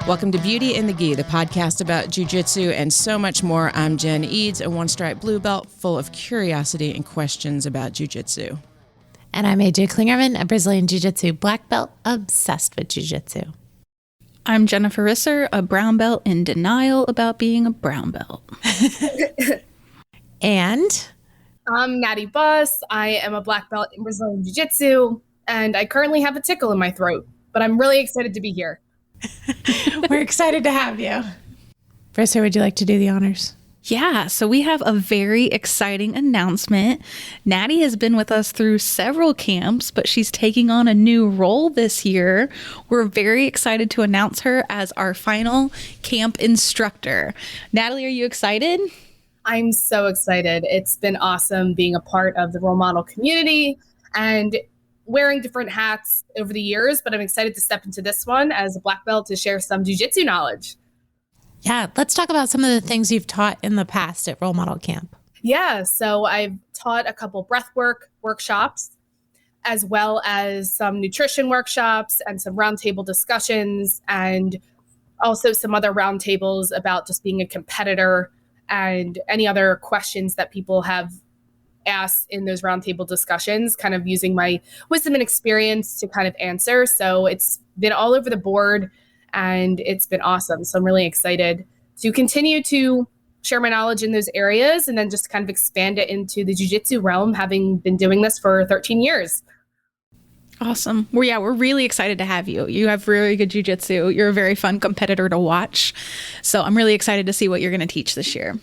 Welcome to Beauty and the Gi, the podcast about jiu-jitsu and so much more. I'm Jen Eads, a one-stripe blue belt full of curiosity and questions about jiu-jitsu. And I'm AJ Klingerman, a Brazilian Jiu Jitsu black belt obsessed with Jiu Jitsu. I'm Jennifer Risser, a brown belt in denial about being a brown belt. And I'm Nattie Boss. I am a black belt in Brazilian Jiu Jitsu, and I currently have a tickle in my throat, but I'm really excited to be here. We're excited to have you. Risser, would you like to do the honors? Yeah, so we have a very exciting announcement. Nattie has been with us through several camps, but she's taking on a new role this year. We're very excited to announce her as our final camp instructor. Natalie, are you excited? I'm so excited. It's been awesome being a part of the role model community and wearing different hats over the years, but I'm excited to step into this one as a black belt to share some jiu-jitsu knowledge. Yeah, let's talk about some of the things you've taught in the past at Role Model Camp. Yeah, so I've taught a couple breathwork workshops, as well as some nutrition workshops and some roundtable discussions, and also some other roundtables about just being a competitor and any other questions that people have asked in those roundtable discussions, kind of using my wisdom and experience to kind of answer. So it's been all over the board. And it's been awesome. So I'm really excited to continue to share my knowledge in those areas and then just kind of expand it into the jiu-jitsu realm, having been doing this for 13 years. Awesome. We're really excited to have you. You have really good jiu-jitsu. You're a very fun competitor to watch. So I'm really excited to see what you're going to teach this year.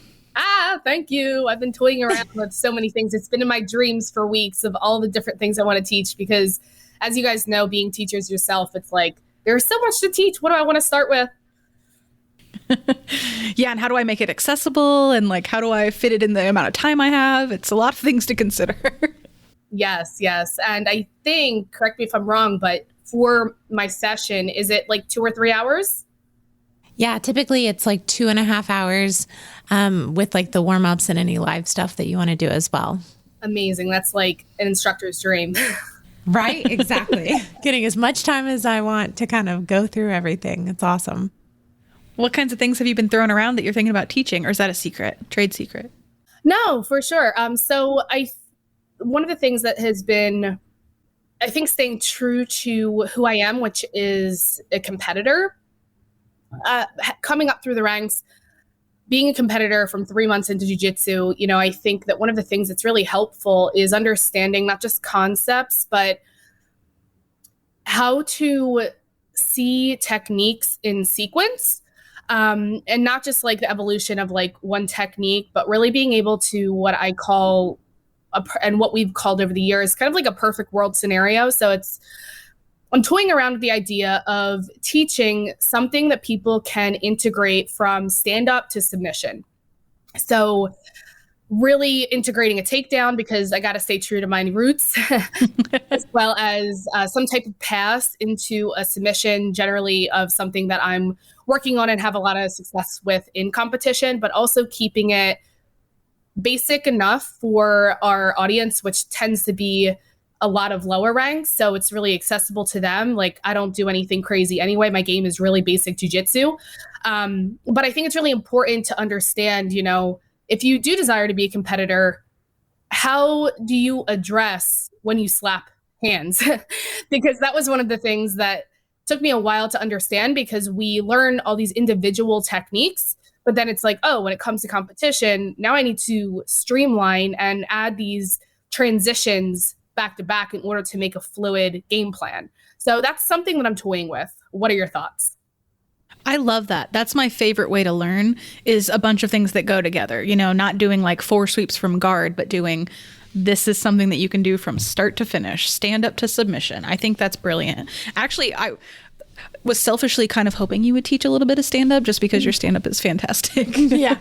Thank you. I've been toying around with so many things. It's been in my dreams for weeks of all the different things I want to teach because, as you guys know, being teachers yourself, it's like, there's so much to teach. What do I want to start with? Yeah, and how do I make it accessible? And like, how do I fit it in the amount of time I have? It's a lot of things to consider. Yes. And I think, correct me if I'm wrong, but for my session, is it like 2 or 3 hours? Yeah, typically it's like 2.5 hours with like the warm-ups and any live stuff that you want to do as well. Amazing. That's like an instructor's dream. Right, exactly. Getting as much time as I want to kind of go through everything. It's awesome. What kinds of things have you been throwing around that you're thinking about teaching, or is that a secret, trade secret? No, for sure. So one of the things that has been, I think, staying true to who I am, which is a competitor, coming up through the ranks, being a competitor from 3 months into jiu-jitsu, I think that one of the things that's really helpful is understanding not just concepts, but how to see techniques in sequence, and not just like the evolution of like one technique, but really being able to what I call, and what we've called over the years, kind of like a perfect world scenario. So I'm toying around with the idea of teaching something that people can integrate from stand-up to submission. So really integrating a takedown, because I got to stay true to my roots, as well as some type of pass into a submission, generally of something that I'm working on and have a lot of success with in competition, but also keeping it basic enough for our audience, which tends to be a lot of lower ranks. So it's really accessible to them. Like, I don't do anything crazy anyway. My game is really basic jiu-jitsu. But I think it's really important to understand, if you do desire to be a competitor, how do you address when you slap hands? Because that was one of the things that took me a while to understand, because we learn all these individual techniques, but then it's like, oh, when it comes to competition, now I need to streamline and add these transitions back to back in order to make a fluid game plan. So that's something that I'm toying with. What are your thoughts? I love that. That's my favorite way to learn, is a bunch of things that go together, not doing like 4 sweeps from guard, but doing, this is something that you can do from start to finish, stand up to submission. I think that's brilliant. Actually, I was selfishly kind of hoping you would teach a little bit of stand-up, just because your stand-up is fantastic. Yeah,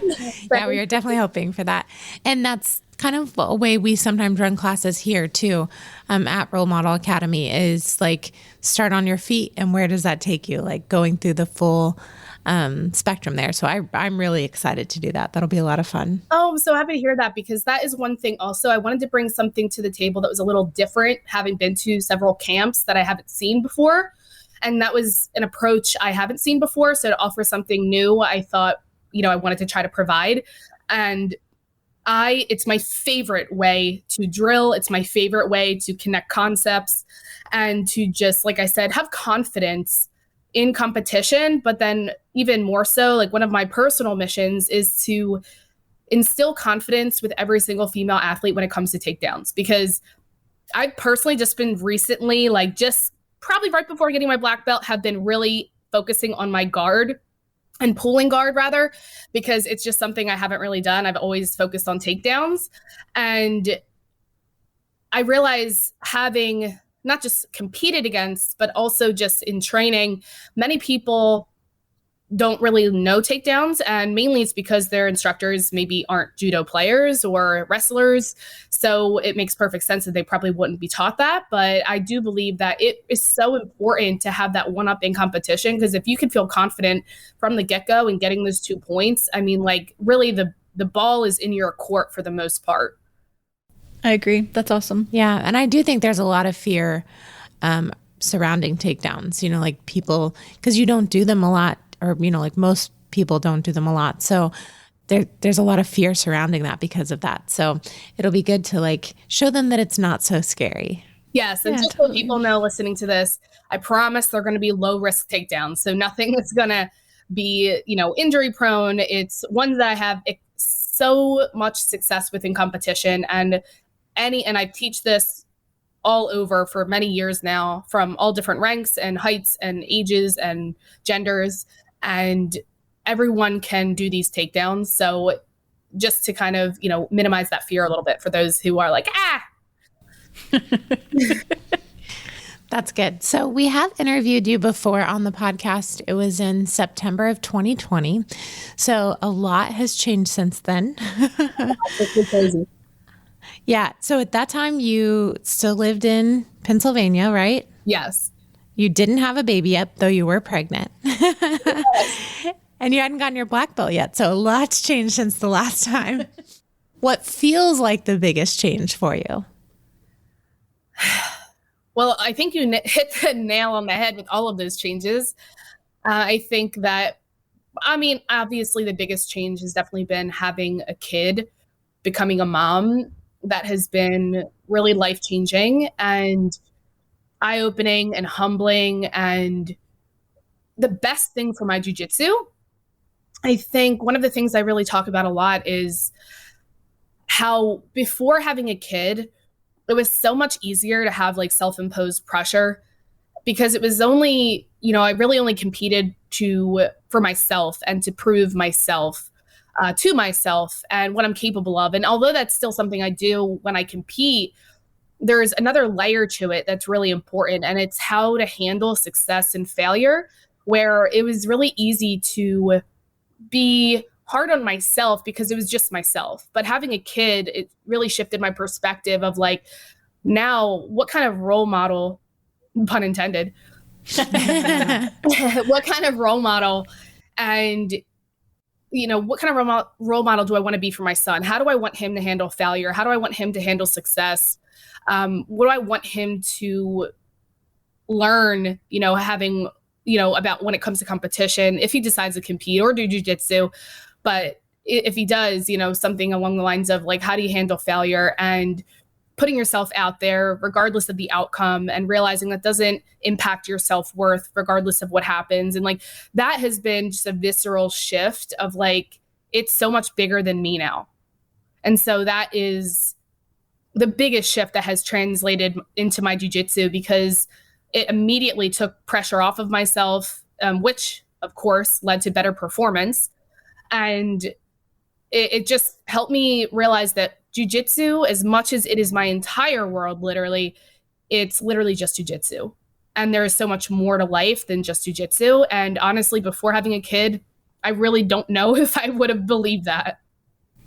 we are definitely hoping for that. And that's kind of a way we sometimes run classes here too, at Role Model Academy, is like, start on your feet, and where does that take you? Like going through the full spectrum there. So I'm really excited to do that. That'll be a lot of fun. Oh, I'm so happy to hear that, because that is one thing also. I wanted to bring something to the table that was a little different, having been to several camps that I haven't seen before. And that was an approach I haven't seen before. So to offer something new, I thought, I wanted to try to provide. And it's my favorite way to drill. It's my favorite way to connect concepts and to just, like I said, have confidence in competition. But then even more so, like one of my personal missions is to instill confidence with every single female athlete when it comes to takedowns, because I've personally just been recently, like just probably right before getting my black belt, have been really focusing on my guard and pulling guard rather, because it's just something I haven't really done. I've always focused on takedowns. And I realize, having not just competed against, but also just in training, many people don't really know takedowns. And mainly it's because their instructors maybe aren't judo players or wrestlers. So it makes perfect sense that they probably wouldn't be taught that. But I do believe that it is so important to have that one up in competition, because if you can feel confident from the get-go and getting those 2 points, I mean, like really the ball is in your court for the most part. I agree. That's awesome. Yeah. And I do think there's a lot of fear surrounding takedowns, like people, because you don't do them a lot, or, like most people don't do them a lot. So there's a lot of fear surrounding that because of that. So it'll be good to like show them that it's not so scary. Yes. And just so people know listening to this, I promise they're going to be low risk takedowns. So nothing that's going to be, injury prone. It's ones that I have so much success with in competition, and I teach this all over for many years now, from all different ranks and heights and ages and genders, and everyone can do these takedowns. So just to kind of, minimize that fear a little bit for those who are like, That's good. So we have interviewed you before on the podcast. It was in September of 2020. So a lot has changed since then. It's crazy. Yeah. So at that time, you still lived in Pennsylvania, right? Yes. You didn't have a baby yet, though you were pregnant. And you hadn't gotten your black belt yet. So a lot's changed since the last time. What feels like the biggest change for you? Well, I think you hit the nail on the head with all of those changes. I think that, obviously the biggest change has definitely been having a kid, becoming a mom. That has been really life-changing and eye-opening and humbling. And the best thing for my jiu-jitsu, I think one of the things I really talk about a lot is how before having a kid, it was so much easier to have like self-imposed pressure, because it was only, I really only competed for myself and to prove myself to myself and what I'm capable of. And although that's still something I do when I compete, there's another layer to it that's really important. And it's how to handle success and failure, where it was really easy to be hard on myself because it was just myself. But having a kid, it really shifted my perspective of like, now what kind of role model, pun intended, what kind of role model and what kind of role model do I want to be for my son? How do I want him to handle failure? How do I want him to handle success? What do I want him to learn, having, about when it comes to competition, if he decides to compete or do jiu-jitsu. But if he does, something along the lines of like, how do you handle failure and putting yourself out there regardless of the outcome, and realizing that doesn't impact your self-worth regardless of what happens. And like, that has been just a visceral shift of like, it's so much bigger than me now. And so that is the biggest shift that has translated into my jiu-jitsu, because it immediately took pressure off of myself, which of course led to better performance. And it just helped me realize that jiu-jitsu, as much as it is my entire world, it's literally just jiu-jitsu. And there is so much more to life than just jiu-jitsu. And honestly, before having a kid, I really don't know if I would have believed that.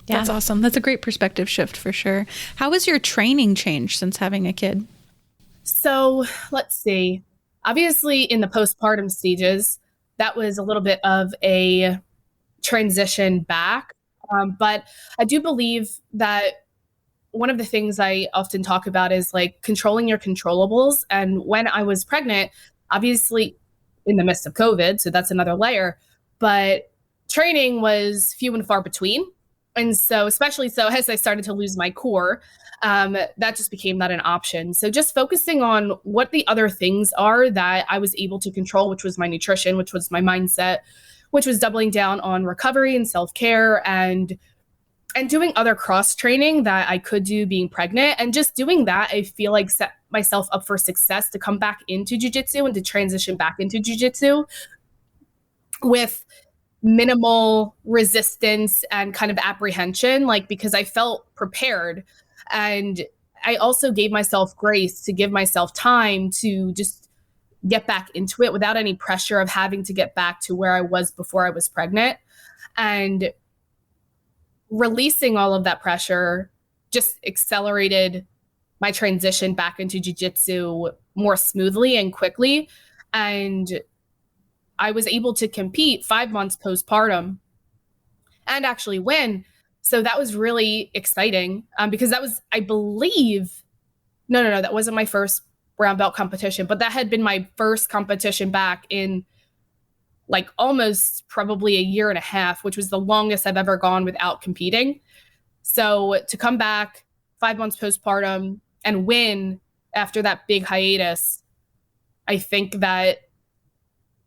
Yeah. That's awesome. That's a great perspective shift for sure. How has your training changed since having a kid? So let's see. Obviously, in the postpartum stages, that was a little bit of a transition back. But I do believe that one of the things I often talk about is like controlling your controllables. And when I was pregnant, obviously in the midst of COVID. So that's another layer. But training was few and far between. And so, especially so as I started to lose my core, that just became not an option. So just focusing on what the other things are that I was able to control, which was my nutrition, which was my mindset, which was doubling down on recovery and self-care and doing other cross training that I could do being pregnant. And just doing that, I feel like set myself up for success to come back into jiu-jitsu and to transition back into jiu-jitsu with minimal resistance and kind of apprehension, like, because I felt prepared. And I also gave myself grace to give myself time to just get back into it without any pressure of having to get back to where I was before I was pregnant. And releasing all of that pressure just accelerated my transition back into jiu-jitsu more smoothly and quickly. And I was able to compete 5 months postpartum and actually win. So that was really exciting because that was, I believe, no, that wasn't my first brown belt competition, but that had been my first competition back in like almost probably a year and a half, which was the longest I've ever gone without competing. So to come back 5 months postpartum and win after that big hiatus, I think that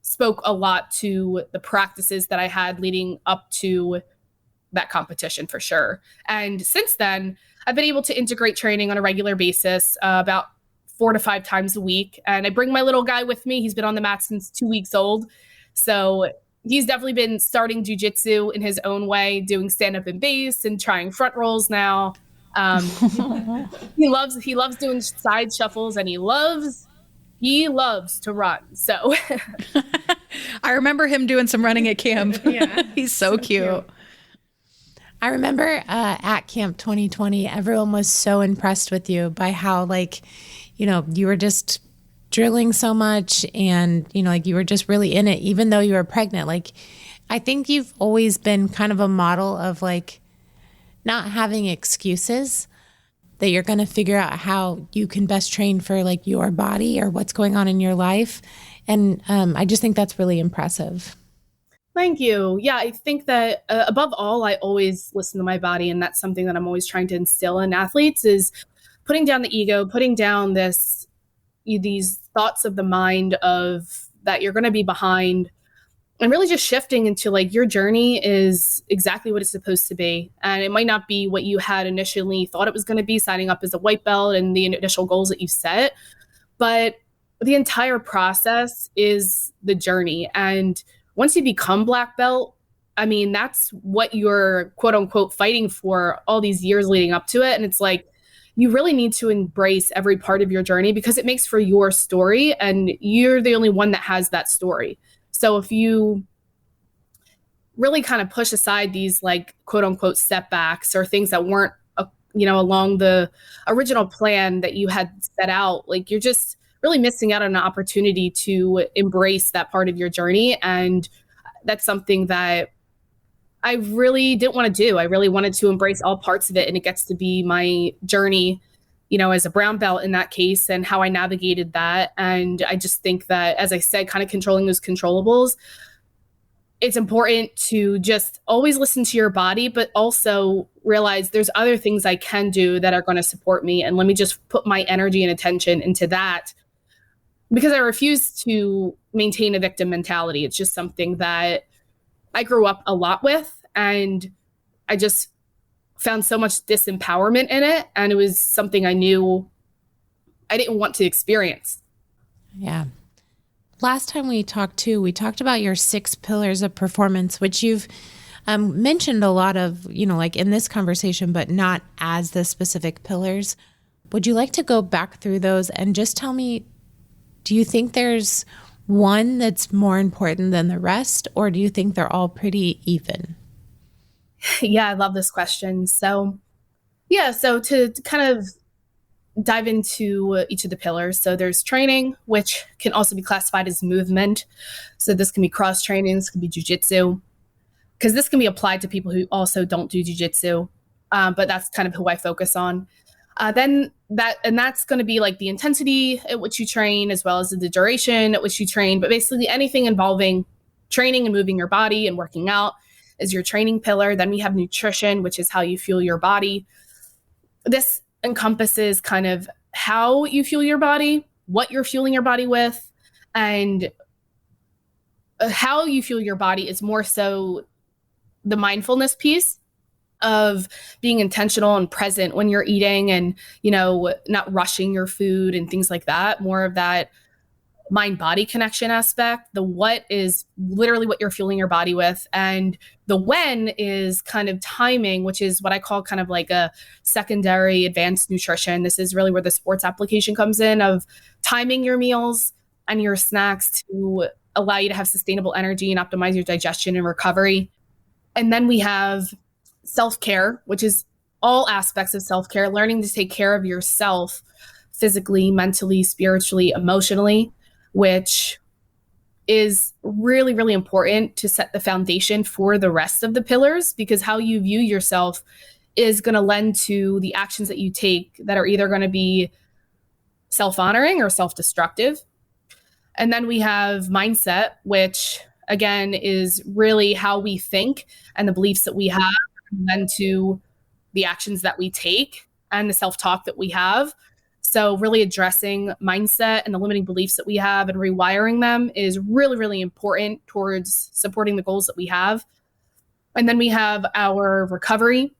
spoke a lot to the practices that I had leading up to that competition for sure. And since then, I've been able to integrate training on a regular basis, about 4 to 5 times a week. And I bring my little guy with me. He's been on the mat since 2 weeks old. So he's definitely been starting jiu-jitsu in his own way, doing stand-up and base and trying front rolls now. He loves doing side shuffles, and he loves to run. So I remember him doing some running at camp. Yeah. He's so cute. I remember at Camp 2020, everyone was so impressed with you by how, like, you were just drilling so much and, like you were just really in it, even though you were pregnant. Like, I think you've always been kind of a model of like not having excuses, that you're going to figure out how you can best train for like your body or what's going on in your life. And I just think that's really impressive. Thank you. Yeah, I think that above all, I always listen to my body. And that's something that I'm always trying to instill in athletes, is putting down the ego, putting down these thoughts of the mind of that you're going to be behind, and really just shifting into like your journey is exactly what it's supposed to be. And it might not be what you had initially thought it was going to be, signing up as a white belt and the initial goals that you set, but the entire process is the journey. And once you become black belt, I mean, that's what you're quote unquote fighting for all these years leading up to it. And it's like, you really need to embrace every part of your journey because it makes for your story, and you're the only one that has that story. So if you really kind of push aside these like quote unquote setbacks or things that weren't, along the original plan that you had set out, like you're just really missing out on an opportunity to embrace that part of your journey. And that's something that I really didn't want to do. I really wanted to embrace all parts of it. And it gets to be my journey, as a brown belt in that case, and how I navigated that. And I just think that, as I said, kind of controlling those controllables, it's important to just always listen to your body, but also realize there's other things I can do that are going to support me. And let me just put my energy and attention into that, because I refuse to maintain a victim mentality. It's just something that I grew up a lot with, and I just found so much disempowerment in it. And it was something I knew I didn't want to experience. Yeah. Last time we talked about your 6 pillars of performance, which you've mentioned a lot of, like in this conversation, but not as the specific pillars. Would you like to go back through those and just tell me, do you think there's one that's more important than the rest, or do you think they're all pretty even? Yeah, I love this question. So to kind of dive into each of the pillars. So there's training, which can also be classified as movement. So this can be cross training, this can be jiu-jitsu, because this can be applied to people who also don't do jiu-jitsu, but that's kind of who I focus on. That's going to be like the intensity at which you train, as well as the duration at which you train. But basically anything involving training and moving your body and working out is your training pillar. Then we have nutrition, which is how you fuel your body. This encompasses kind of how you fuel your body, what you're fueling your body with, and how you fuel your body is more so the mindfulness piece of being intentional and present when you're eating and, not rushing your food and things like that. More of that mind-body connection aspect. The what is literally what you're fueling your body with. And the when is kind of timing, which is what I call kind of like a secondary advanced nutrition. This is really where the sports application comes in, of timing your meals and your snacks to allow you to have sustainable energy and optimize your digestion and recovery. And then we have self-care, which is all aspects of self-care, learning to take care of yourself physically, mentally, spiritually, emotionally, which is really, really important to set the foundation for the rest of the pillars, because how you view yourself is going to lend to the actions that you take that are either going to be self-honoring or self-destructive. And then we have mindset, which again is really how we think and the beliefs that we have, and then to the actions that we take and the self-talk that we have. So really addressing mindset and the limiting beliefs that we have and rewiring them is really, really important towards supporting the goals that we have. And then we have our recovery,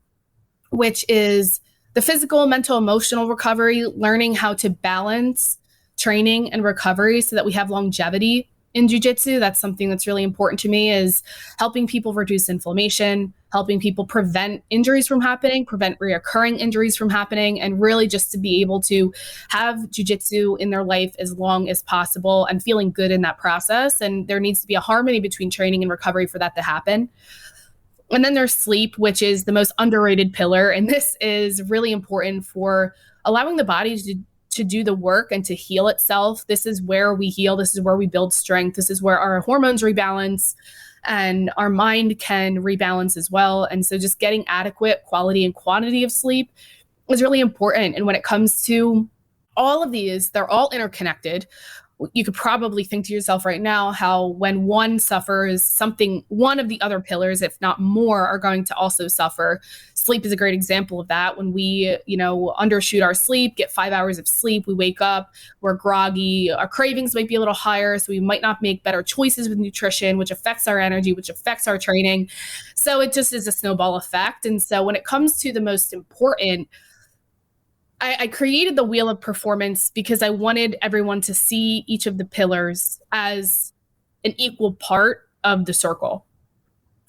which is the physical, mental, emotional recovery, learning how to balance training and recovery so that we have longevity in jiu-jitsu. That's something that's really important to me, is helping people reduce inflammation, helping people prevent injuries from happening, prevent reoccurring injuries from happening, and really just to be able to have jiu-jitsu in their life as long as possible and feeling good in that process. And there needs to be a harmony between training and recovery for that to happen. And then there's sleep, which is the most underrated pillar. And this is really important for allowing the body to do the work and to heal itself. This is where we heal. This is where we build strength. This is where our hormones rebalance and our mind can rebalance as well. And so just getting adequate quality and quantity of sleep is really important. And when it comes to all of these, they're all interconnected. You could probably think to yourself right now how when one suffers something, one of the other pillars, if not more, are going to also suffer. Sleep is a great example of that. When we, undershoot our sleep, get 5 hours of sleep, we wake up, we're groggy, our cravings might be a little higher, so we might not make better choices with nutrition, which affects our energy, which affects our training. So it just is a snowball effect. And so when it comes to the most important, I created the wheel of performance because I wanted everyone to see each of the pillars as an equal part of the circle,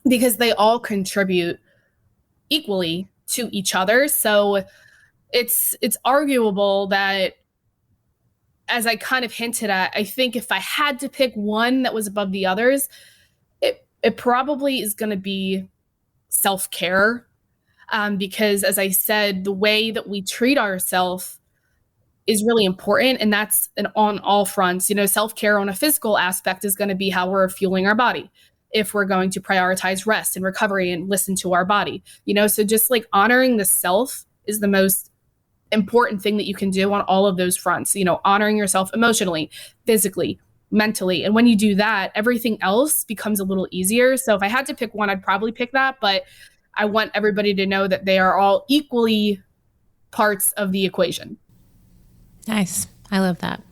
because they all contribute equally to each other. So it's arguable that, as I kind of hinted at, I think if I had to pick one that was above the others, it probably is going to be self-care. Because as I said, the way that we treat ourselves is really important. And that's on all fronts. Self-care on a physical aspect is going to be how we're fueling our body. If we're going to prioritize rest and recovery and listen to our body, so just like honoring the self is the most important thing that you can do on all of those fronts, honoring yourself emotionally, physically, mentally. And when you do that, everything else becomes a little easier. So if I had to pick one, I'd probably pick that. But I want everybody to know that they are all equally parts of the equation. Nice. I love that.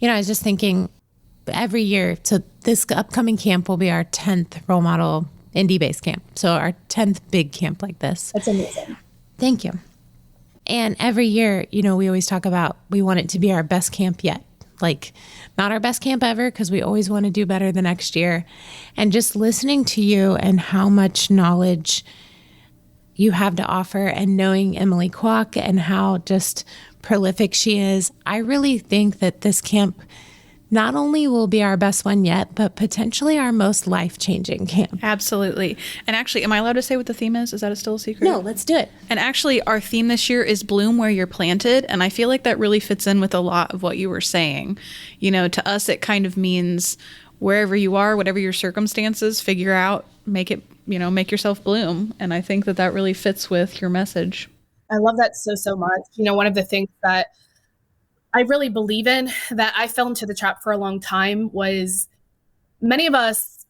I was just thinking every year, so this upcoming camp will be our 10th role model indie base camp. So our 10th big camp like this. That's amazing. Thank you. And every year, we always talk about, we want it to be our best camp yet. Like, not our best camp ever, because we always want to do better the next year. And just listening to you and how much knowledge you have to offer, and knowing Emily Kwok and how just prolific she is, I really think that this camp not only will be our best one yet, but potentially our most life-changing camp. Absolutely. And actually, am I allowed to say what the theme is? Is that still a secret? No, let's do it. And actually, our theme this year is Bloom Where You're Planted. And I feel like that really fits in with a lot of what you were saying. To us, it kind of means wherever you are, whatever your circumstances, figure out, make it, make yourself bloom. And I think that really fits with your message. I love that so much. One of the things that I really believe in that I fell into the trap for a long time was many of us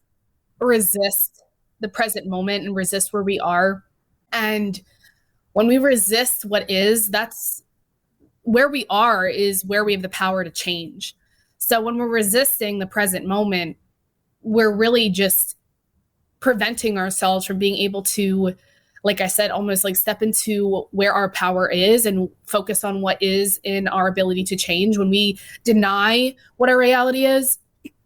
resist the present moment and resist where we are. And when we resist what is, that's where we are, is where we have the power to change. So when we're resisting the present moment, we're really just preventing ourselves from being able to, like I said, almost like step into where our power is and focus on what is in our ability to change. When we deny what our reality is,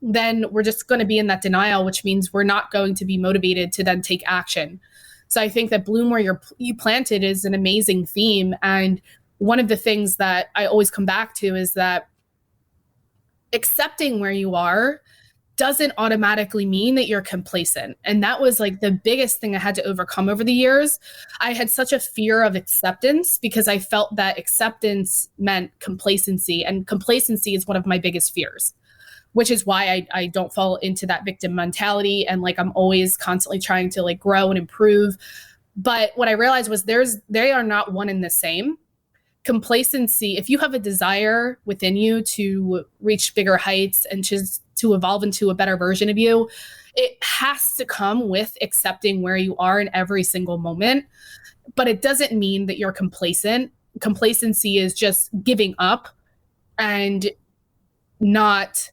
then we're just going to be in that denial, which means we're not going to be motivated to then take action. So I think that bloom where you planted is an amazing theme. And one of the things that I always come back to is that accepting where you are doesn't automatically mean that you're complacent. And that was like the biggest thing I had to overcome over the years. I had such a fear of acceptance because I felt that acceptance meant complacency, and complacency is one of my biggest fears, which is why I don't fall into that victim mentality. And like, I'm always constantly trying to like grow and improve. But what I realized was they are not one and the same. Complacency, if you have a desire within you to reach bigger heights and just to evolve into a better version of you, it has to come with accepting where you are in every single moment. But it doesn't mean that you're complacent. Complacency is just giving up and not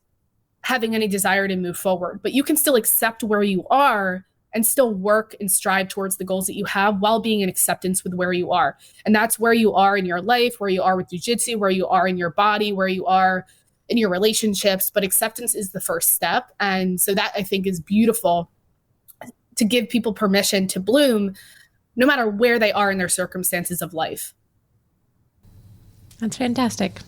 having any desire to move forward. But you can still accept where you are and still work and strive towards the goals that you have while being in acceptance with where you are. And that's where you are in your life, where you are with jiu-jitsu, where you are in your body, where you are in your relationships. But acceptance is the first step. And so that, I think, is beautiful, to give people permission to bloom no matter where they are in their circumstances of life. That's fantastic.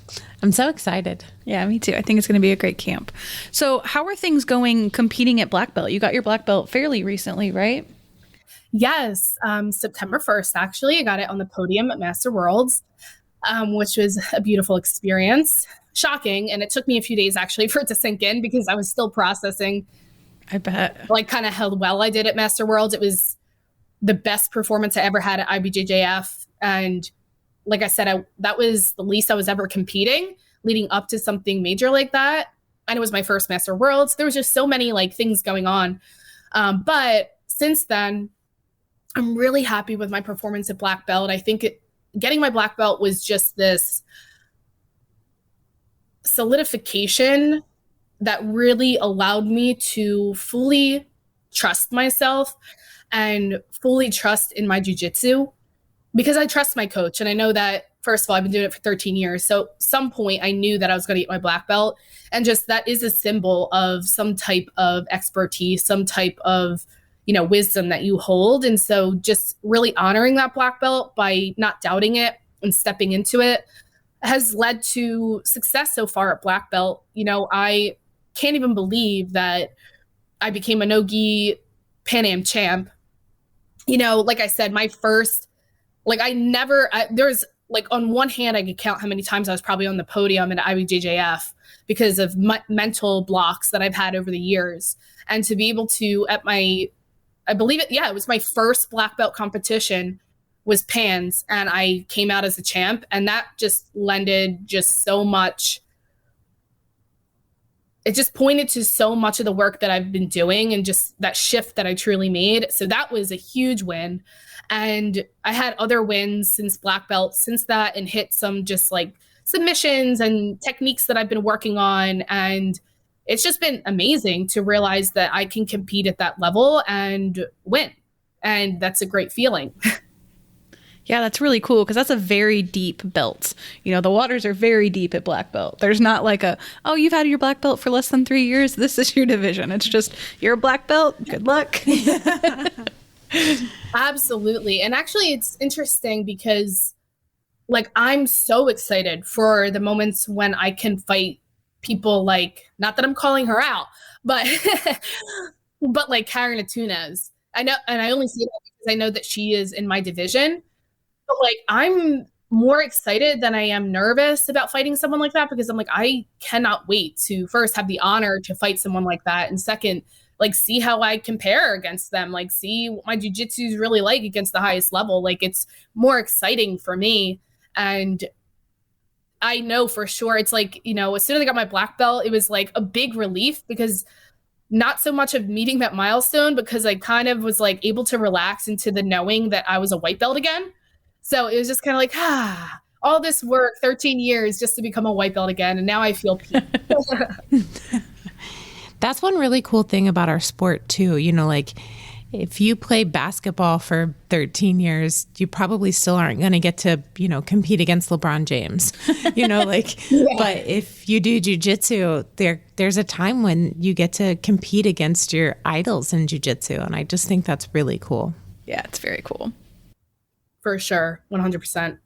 I'm so excited. Yeah, me too. I think it's going to be a great camp. So how are things going competing at black belt? You got your black belt fairly recently, right? Yes. September 1st, actually. I got it on the podium at Master Worlds, which was a beautiful experience. Shocking. And it took me a few days actually for it to sink in because I was still processing. I bet. Like kind of how well I did at Master Worlds. It was the best performance I ever had at IBJJF. And like I said, that was the least I was ever competing leading up to something major like that. And it was my first Master Worlds. There was just so many like things going on. But since then, I'm really happy with my performance at black belt. I think getting my black belt was just this solidification that really allowed me to fully trust myself and fully trust in my jiu-jitsu. Because I trust my coach. And I know that, first of all, I've been doing it for 13 years. So at some point I knew that I was going to get my black belt. And just that is a symbol of some type of expertise, some type of, wisdom that you hold. And so just really honoring that black belt by not doubting it and stepping into it has led to success so far at black belt. I can't even believe that I became a no-gi Pan Am champ. Like I said, my first, there's like on one hand, I could count how many times I was probably on the podium at IBJJF because of mental blocks that I've had over the years. And to be able to, it was my first black belt competition was Pans, and I came out as a champ. And that just lended just so much. It just pointed to so much of the work that I've been doing and just that shift that I truly made. So that was a huge win. And I had other wins since black belt since that and hit some just like submissions and techniques that I've been working on. And it's just been amazing to realize that I can compete at that level and win. And that's a great feeling. Yeah, that's really cool because that's a very deep belt. The waters are very deep at black belt. There's not like you've had your black belt for less than 3 years. This is your division. It's just, you're a black belt. Good luck. Absolutely. And actually it's interesting because like I'm so excited for the moments when I can fight people like, not that I'm calling her out, but but like Karen Atunes. I know, and I only say that because I know that she is in my division. But like I'm more excited than I am nervous about fighting someone like that because I'm like, I cannot wait to first have the honor to fight someone like that. And second, like see how I compare against them, like see what my jiu-jitsu is really like against the highest level. Like it's more exciting for me. And I know for sure it's like, you know, as soon as I got my black belt, it was like a big relief, because not so much of meeting that milestone, because I kind of was like able to relax into the knowing that I was a white belt again. So it was just kind of like, all this work, 13 years just to become a white belt again. And now I feel peace. That's one really cool thing about our sport too. You know, like if you play basketball for 13 years, you probably still aren't going to get to, you know, compete against LeBron James, you know, like, yeah. But if you do jiu-jitsu, there's a time when you get to compete against your idols in jiu-jitsu. And I just think that's really cool. Yeah, it's very cool. For sure. 100%.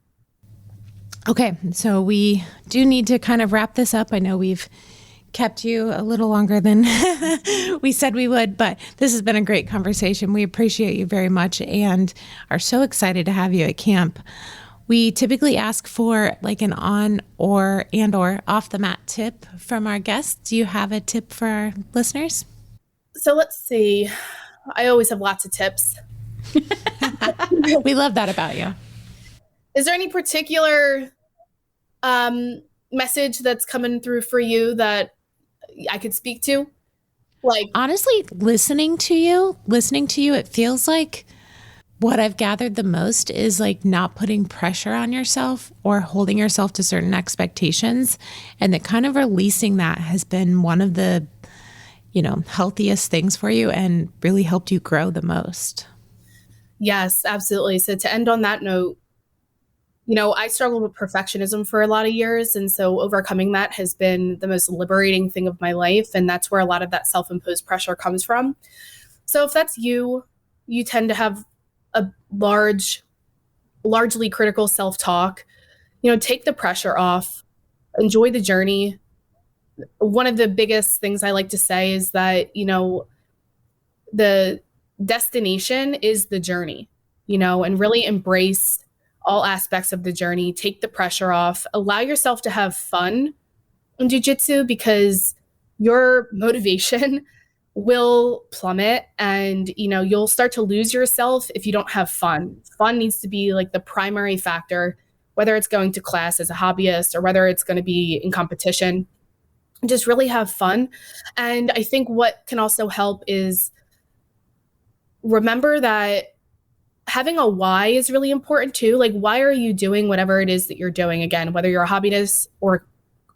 Okay. So we do need to kind of wrap this up. I know we've kept you a little longer than we said we would, but this has been a great conversation. We appreciate you very much and are so excited to have you at camp. We typically ask for like an on or off the mat tip from our guests. Do you have a tip for our listeners? So let's see. I always have lots of tips. We love that about you. Is there any particular message that's coming through for you that I could speak to? Like, honestly, listening to you, it feels like what I've gathered the most is like not putting pressure on yourself or holding yourself to certain expectations. And that kind of releasing that has been one of the, you know, healthiest things for you and really helped you grow the most. Yes, absolutely. So to end on that note, you know, I struggled with perfectionism for a lot of years. And so overcoming that has been the most liberating thing of my life. And that's where a lot of that self-imposed pressure comes from. So if that's you tend to have a largely critical self-talk, you know, take the pressure off, enjoy the journey. One of the biggest things I like to say is that, you know, the destination is the journey, you know, and really embrace all aspects of the journey, take the pressure off, allow yourself to have fun in jiu-jitsu, because your motivation will plummet and, you know, you'll start to lose yourself if you don't have fun. Fun needs to be like the primary factor, whether it's going to class as a hobbyist or whether it's going to be in competition. Just really have fun. And I think what can also help is remember that having a why is really important too. Like, why are you doing whatever it is that you're doing? Again, whether you're a hobbyist or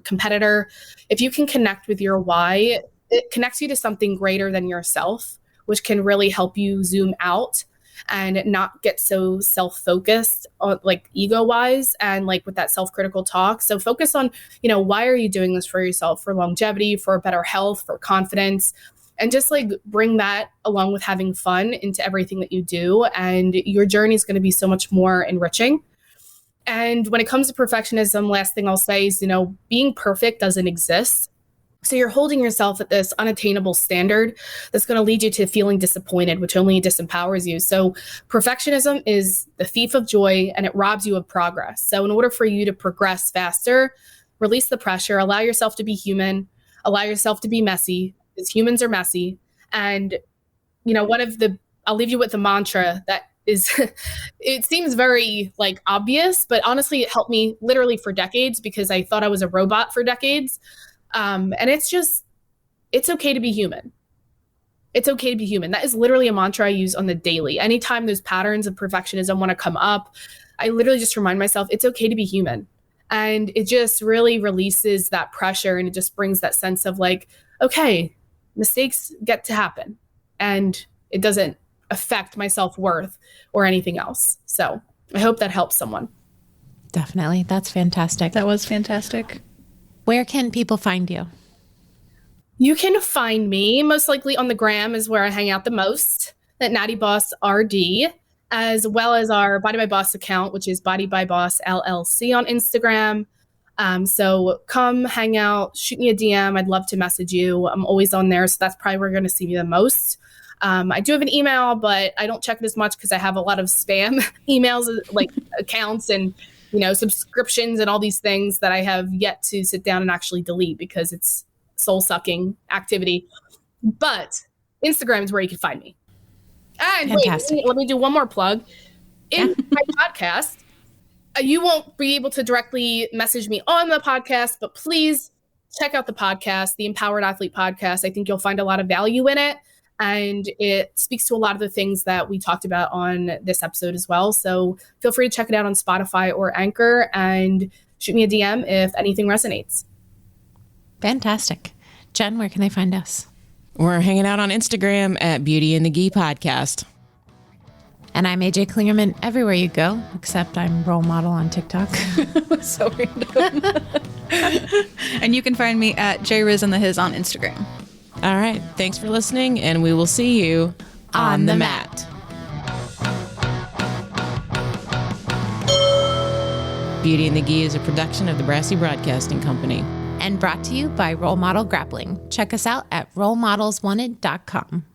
competitor, if you can connect with your why, it connects you to something greater than yourself, which can really help you zoom out and not get so self-focused, like ego-wise and like with that self-critical talk. So focus on, you know, why are you doing this for yourself? For longevity, for better health, for confidence. And just like bring that along with having fun into everything that you do. And your journey is going to be so much more enriching. And when it comes to perfectionism, last thing I'll say is, you know, being perfect doesn't exist. So you're holding yourself at this unattainable standard that's going to lead you to feeling disappointed, which only disempowers you. So perfectionism is the thief of joy and it robs you of progress. So in order for you to progress faster, release the pressure, allow yourself to be human, allow yourself to be messy, because humans are messy. And, you know, I'll leave you with the mantra that is, it seems very like obvious, but honestly, it helped me literally for decades because I thought I was a robot for decades. And it's okay to be human. It's okay to be human. That is literally a mantra I use on the daily. Anytime those patterns of perfectionism want to come up, I literally just remind myself, it's okay to be human. And it just really releases that pressure. And it just brings that sense of like, okay, mistakes get to happen and it doesn't affect my self-worth or anything else. So I hope that helps someone. Definitely. That's fantastic. That was fantastic. Where can people find you? You can find me most likely on the gram is where I hang out the most, at Nattie Boss RD, as well as our Body by Boss account, which is Body by Boss LLC on Instagram. So come hang out, shoot me a DM. I'd love to message you. I'm always on there. So that's probably where you're going to see me the most. I do have an email, but I don't check it as much because I have a lot of spam emails, like accounts and, you know, subscriptions and all these things that I have yet to sit down and actually delete because it's soul sucking activity. But Instagram is where you can find me. And Fantastic. let me do one more plug. In my podcast, you won't be able to directly message me on the podcast, but please check out the podcast, the Empowered Athlete Podcast. I think you'll find a lot of value in it. And it speaks to a lot of the things that we talked about on this episode as well. So feel free to check it out on Spotify or Anchor and shoot me a DM if anything resonates. Fantastic. Jen, where can they find us? We're hanging out on Instagram at Beauty and the Gi Podcast. And I'm AJ Klingerman everywhere you go, except I'm role model on TikTok. So random. And you can find me at JRiz and the His on Instagram. All right. Thanks for listening, and we will see you on the mat. Beauty and the Gi is a production of the Brassy Broadcasting Company. And brought to you by Role Model Grappling. Check us out at rolemodelswanted.com.